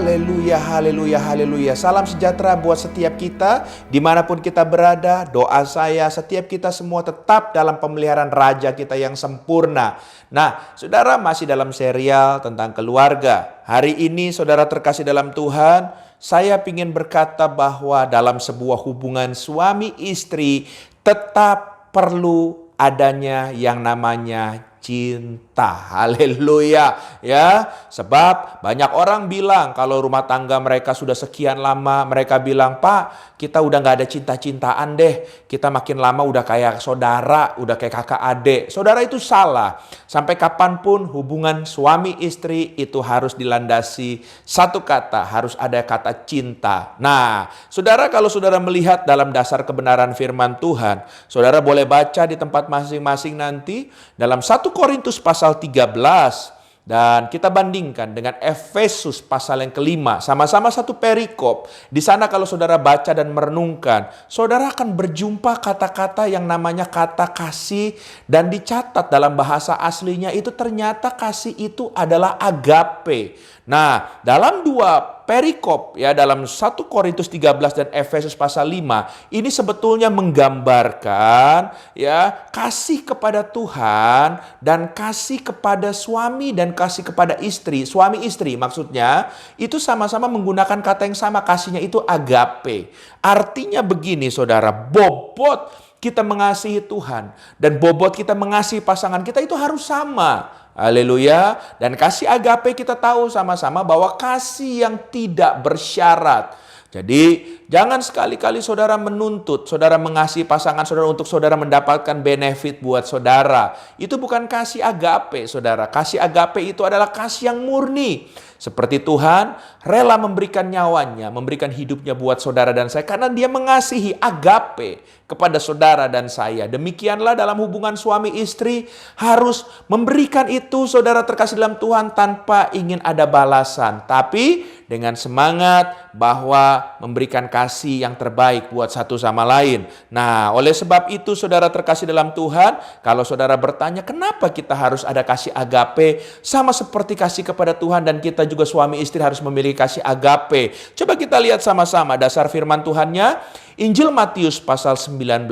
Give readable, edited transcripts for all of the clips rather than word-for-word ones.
Haleluya, haleluya, haleluya. Salam sejahtera buat setiap kita, dimanapun kita berada. Doa saya, setiap kita semua tetap dalam pemeliharaan Raja kita yang sempurna. Nah, saudara masih dalam serial tentang keluarga. Hari ini saudara terkasih dalam Tuhan, saya ingin berkata bahwa dalam sebuah hubungan suami istri tetap perlu adanya yang namanya cinta. Haleluya ya. Sebab banyak orang bilang kalau rumah tangga mereka sudah sekian lama, mereka bilang, "Pak, kita udah gak ada cinta-cintaan deh. Kita makin lama udah kayak saudara, udah kayak kakak adik." Saudara, itu salah. Sampai kapanpun hubungan suami istri itu harus dilandasi satu kata, harus ada kata cinta. Nah, saudara, kalau saudara melihat dalam dasar kebenaran firman Tuhan, saudara boleh baca di tempat masing-masing nanti dalam 1 Korintus pasal 13 dan kita bandingkan dengan Efesus pasal yang kelima, sama-sama satu perikop. Di sana kalau saudara baca dan merenungkan, saudara akan berjumpa kata-kata yang namanya kata kasih, dan dicatat dalam bahasa aslinya itu ternyata kasih itu adalah agape. Nah, dalam dua perikop ya, dalam 1 Korintus 13 dan Efesus pasal 5, ini sebetulnya menggambarkan ya kasih kepada Tuhan dan kasih kepada suami dan kasih kepada istri. Suami istri maksudnya itu sama-sama menggunakan kata yang sama, kasihnya itu agape. Artinya begini saudara, bobot kita mengasihi Tuhan dan bobot kita mengasihi pasangan kita itu harus sama. Haleluya. Dan kasih agape kita tahu sama-sama bahwa kasih yang tidak bersyarat. Jadi jangan sekali-kali saudara menuntut saudara mengasihi pasangan saudara untuk saudara mendapatkan benefit buat saudara. Itu bukan kasih agape saudara. Kasih agape itu adalah kasih yang murni. Seperti Tuhan rela memberikan nyawanya, memberikan hidupnya buat saudara dan saya karena dia mengasihi, agape kepada saudara dan saya. Demikianlah dalam hubungan suami istri harus memberikan itu saudara terkasih dalam Tuhan tanpa ingin ada balasan. Tapi dengan semangat bahwa memberikan kasih yang terbaik buat satu sama lain. Nah, oleh sebab itu saudara terkasih dalam Tuhan, kalau saudara bertanya kenapa kita harus ada kasih agape, sama seperti kasih kepada Tuhan dan kita juga suami istri harus memiliki kasih agape. Coba kita lihat sama-sama dasar firman Tuhannya. Injil Matius pasal 19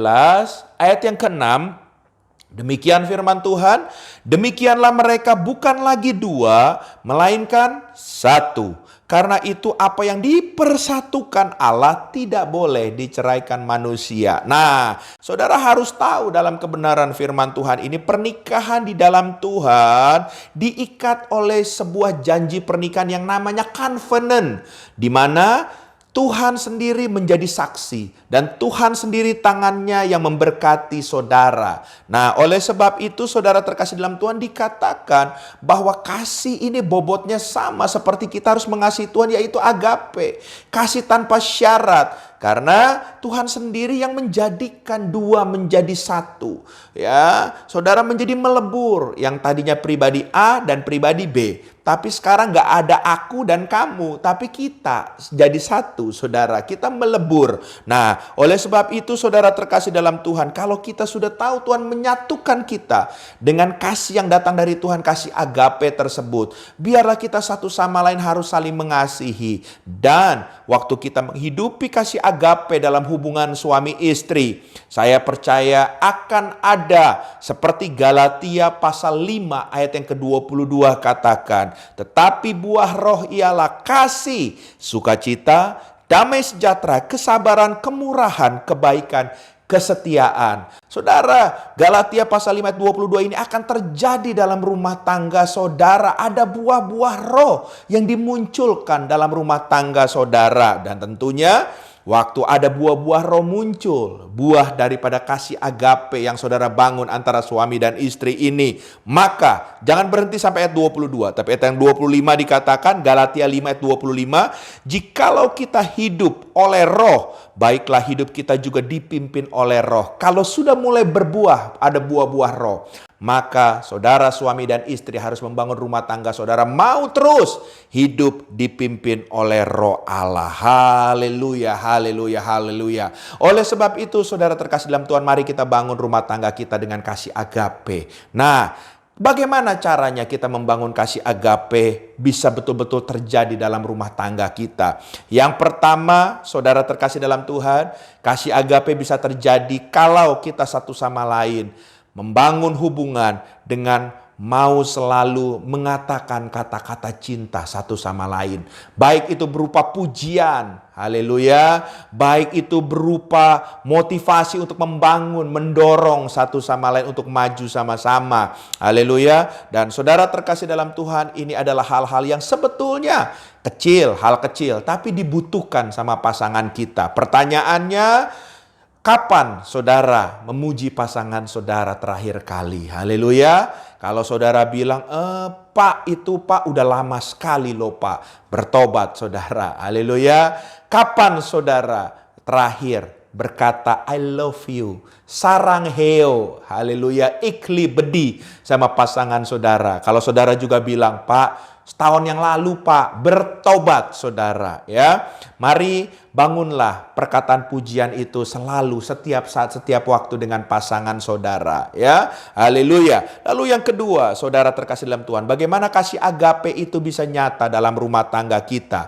ayat yang ke-6. Demikian firman Tuhan, demikianlah mereka bukan lagi dua, melainkan satu. Karena itu apa yang dipersatukan Allah tidak boleh diceraikan manusia. Nah, saudara harus tahu dalam kebenaran firman Tuhan ini, pernikahan di dalam Tuhan diikat oleh sebuah janji pernikahan yang namanya covenant. Di mana Tuhan sendiri menjadi saksi dan Tuhan sendiri tangannya yang memberkati saudara. Nah, oleh sebab itu saudara terkasih dalam Tuhan dikatakan bahwa kasih ini bobotnya sama seperti kita harus mengasihi Tuhan, yaitu agape. Kasih tanpa syarat. Karena Tuhan sendiri yang menjadikan dua menjadi satu. Ya, saudara menjadi melebur yang tadinya pribadi A dan pribadi B. Tapi sekarang gak ada aku dan kamu, tapi kita jadi satu, saudara. Kita melebur. Nah, oleh sebab itu saudara terkasih dalam Tuhan, kalau kita sudah tahu Tuhan menyatukan kita dengan kasih yang datang dari Tuhan, kasih agape tersebut, biarlah kita satu sama lain harus saling mengasihi. Dan waktu kita menghidupi kasih agape dalam hubungan suami istri, saya percaya akan ada seperti Galatia pasal 5 ayat yang ke-22 katakan, tetapi buah roh ialah kasih, sukacita, damai sejahtera, kesabaran, kemurahan, kebaikan, kesetiaan. Saudara, Galatia pasal 5 ayat 22 ini akan terjadi dalam rumah tangga saudara. Ada buah-buah roh yang dimunculkan dalam rumah tangga saudara. Dan tentunya waktu ada buah-buah roh muncul, buah daripada kasih agape yang saudara bangun antara suami dan istri ini, maka jangan berhenti sampai ayat 22, tapi ayat yang 25 dikatakan, Galatia 5 ayat 25, jikalau kita hidup oleh roh, baiklah hidup kita juga dipimpin oleh roh. Kalau sudah mulai berbuah, ada buah-buah roh, maka saudara suami dan istri harus membangun rumah tangga saudara mau terus hidup dipimpin oleh roh Allah. Haleluya, haleluya, haleluya. Oleh sebab itu saudara terkasih dalam Tuhan, mari kita bangun rumah tangga kita dengan kasih agape. Nah, Bagaimana caranya kita membangun kasih agape bisa betul-betul terjadi dalam rumah tangga kita? Yang pertama, saudara terkasih dalam Tuhan, kasih agape bisa terjadi kalau kita satu sama lain membangun hubungan dengan mau selalu mengatakan kata-kata cinta satu sama lain. Baik itu berupa pujian, haleluya. Baik itu berupa motivasi untuk membangun, mendorong satu sama lain untuk maju sama-sama. Haleluya. Dan saudara terkasih dalam Tuhan, ini adalah hal-hal yang sebetulnya kecil, hal kecil, tapi dibutuhkan sama pasangan kita. Pertanyaannya, kapan saudara memuji pasangan saudara terakhir kali? Haleluya. Kalau saudara bilang, Pak udah lama sekali loh Pak. Bertobat saudara. Haleluya. Kapan saudara terakhir berkata I love you, sarang heo, haleluya, ikli bedi sama pasangan saudara? Kalau saudara juga bilang, Pak, setahun yang lalu Pak, bertobat saudara, ya. Mari bangunlah perkataan pujian itu selalu, setiap saat, setiap waktu dengan pasangan saudara, ya. Haleluya. Lalu yang kedua, saudara terkasih dalam Tuhan, bagaimana kasih agape itu bisa nyata dalam rumah tangga kita?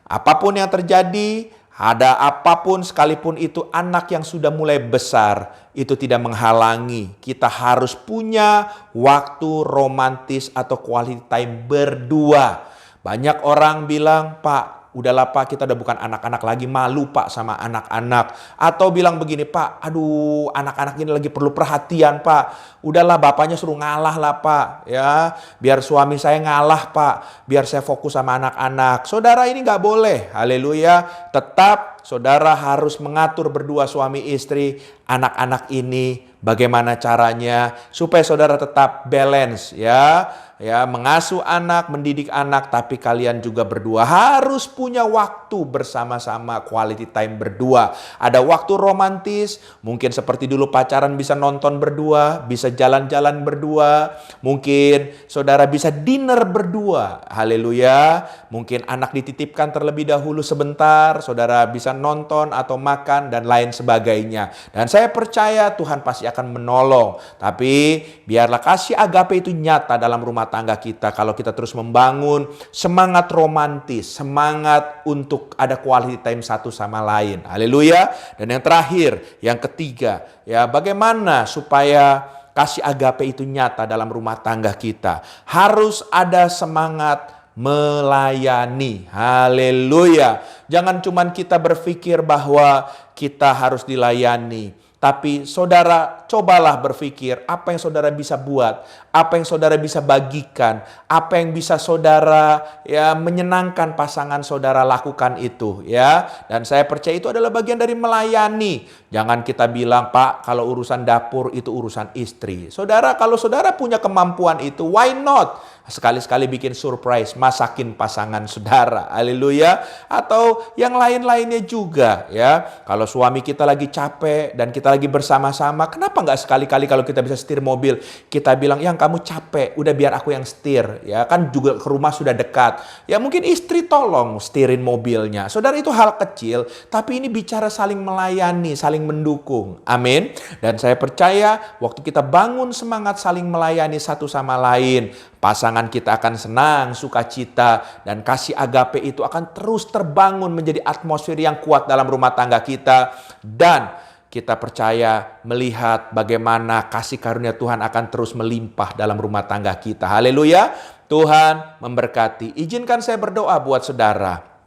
Apapun yang terjadi, ada apapun sekalipun itu anak yang sudah mulai besar, itu tidak menghalangi. Kita harus punya waktu romantis atau quality time berdua. Banyak orang bilang, Pak, udahlah Pak, kita udah bukan anak-anak lagi, malu Pak sama anak-anak. Atau bilang begini, Pak, aduh anak-anak ini lagi perlu perhatian Pak. Udahlah bapaknya suruh ngalah lah Pak, ya. Biar suami saya ngalah Pak, biar saya fokus sama anak-anak. Saudara, ini gak boleh, haleluya. Tetap saudara harus mengatur berdua suami istri, anak-anak ini bagaimana caranya supaya saudara tetap balance, ya. Ya, mengasuh anak, mendidik anak, tapi kalian juga berdua harus punya waktu bersama-sama, quality time berdua. Ada waktu romantis, mungkin seperti dulu pacaran bisa nonton berdua, bisa jalan-jalan berdua, mungkin saudara bisa dinner berdua, haleluya. Mungkin anak dititipkan terlebih dahulu sebentar, saudara bisa nonton atau makan dan lain sebagainya. Dan saya percaya Tuhan pasti akan menolong, tapi biarlah kasih agape itu nyata dalam rumah tangga kita kalau kita terus membangun semangat romantis, semangat untuk ada quality time satu sama lain. Haleluya. Dan yang terakhir, yang ketiga, ya, bagaimana supaya kasih agape itu nyata dalam rumah tangga kita? Harus ada semangat melayani. Haleluya. Jangan cuman kita berpikir bahwa kita harus dilayani, tapi saudara cobalah berpikir apa yang saudara bisa buat, apa yang saudara bisa bagikan, apa yang bisa saudara ya menyenangkan pasangan saudara lakukan itu, ya. Dan saya percaya itu adalah bagian dari melayani. Jangan kita bilang, Pak, kalau urusan dapur itu urusan istri. Saudara, kalau saudara punya kemampuan itu, why not? Sekali-sekali bikin surprise, masakin pasangan saudara, haleluya. Atau yang lain-lainnya juga, ya. Kalau suami kita lagi capek dan kita lagi bersama-sama, kenapa nggak sekali-kali kalau kita bisa setir mobil, kita bilang, yang kamu capek, udah biar aku yang setir, ya kan juga ke rumah sudah dekat. Ya mungkin istri tolong setirin mobilnya. Saudara, itu hal kecil, tapi ini bicara saling melayani, saling mendukung. Amin. Dan saya percaya waktu kita bangun semangat saling melayani satu sama lain, pasangan kita akan senang, sukacita, dan kasih agape itu akan terus terbangun menjadi atmosfer yang kuat dalam rumah tangga kita. Dan kita percaya melihat bagaimana kasih karunia Tuhan akan terus melimpah dalam rumah tangga kita. Haleluya. Tuhan memberkati. Izinkan saya berdoa buat saudara.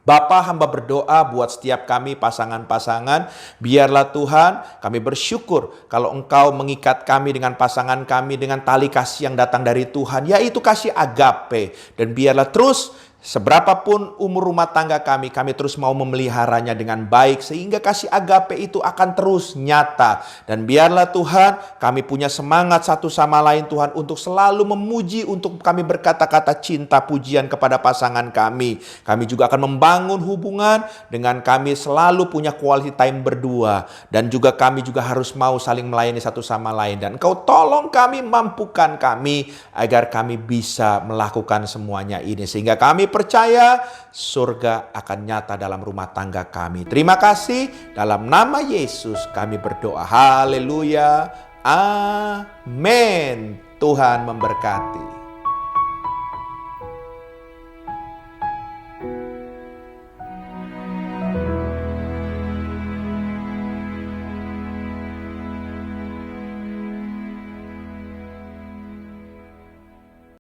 Bapa, hamba berdoa buat setiap kami pasangan-pasangan, biarlah Tuhan kami bersyukur kalau Engkau mengikat kami dengan pasangan kami dengan tali kasih yang datang dari Tuhan, yaitu kasih agape. Dan biarlah terus seberapapun umur rumah tangga kami terus mau memeliharanya dengan baik sehingga kasih agape itu akan terus nyata. Dan biarlah Tuhan kami punya semangat satu sama lain Tuhan untuk selalu memuji, untuk kami berkata-kata cinta pujian kepada pasangan kami. Kami juga akan membangun hubungan dengan kami selalu punya quality time berdua. Dan juga kami juga harus mau saling melayani satu sama lain. Dan Engkau tolong kami, mampukan kami agar kami bisa melakukan semuanya ini. Sehingga kami percaya surga akan nyata dalam rumah tangga kami. Terima kasih, dalam nama Yesus kami berdoa. Haleluya. Amin. Tuhan memberkati.